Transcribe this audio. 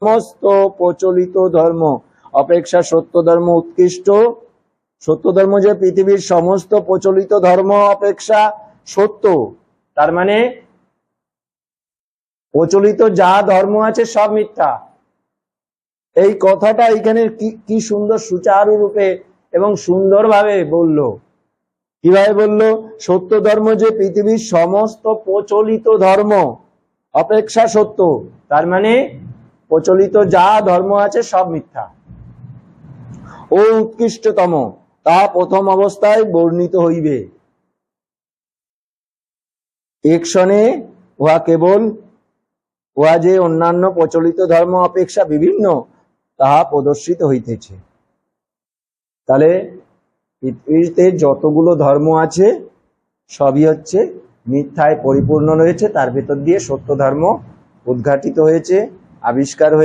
সমস্ত প্রচলিত ধর্ম অপেক্ষা সত্য ধর্ম উৎকৃষ্ট। সত্য ধর্ম যে পৃথিবীর সমস্ত প্রচলিত ধর্ম অপেক্ষা সত্য, তার মানে প্রচলিত যা ধর্ম আছে সব মিথ্যা। এই কথাটা এখানে কি সুন্দর সুচারু রূপে এবং সুন্দরভাবে বলল। কিভাবে বলল? সত্য ধর্ম যে পৃথিবীর সমস্ত প্রচলিত ধর্ম অপেক্ষা সত্য, তার মানে প্রচলিত যা ধর্ম আছে সব মিথ্যা। ও উৎকৃষ্টতম, তা প্রথম অবস্থায় বর্ণিত হইবে। এক ক্ষণে উহা যে অন্যান্য প্রচলিত ধর্ম অপেক্ষা বিভিন্ন, তাহা প্রদর্শিত হইতেছে। তাহলে পৃথিবীতে যতগুলো ধর্ম আছে সবই হচ্ছে মিথ্যায় পরিপূর্ণ রয়েছে, তার ভেতর দিয়ে সত্য ধর্ম উদ্ঘাটিত হয়েছে, আবিষ্কার হয়েছে।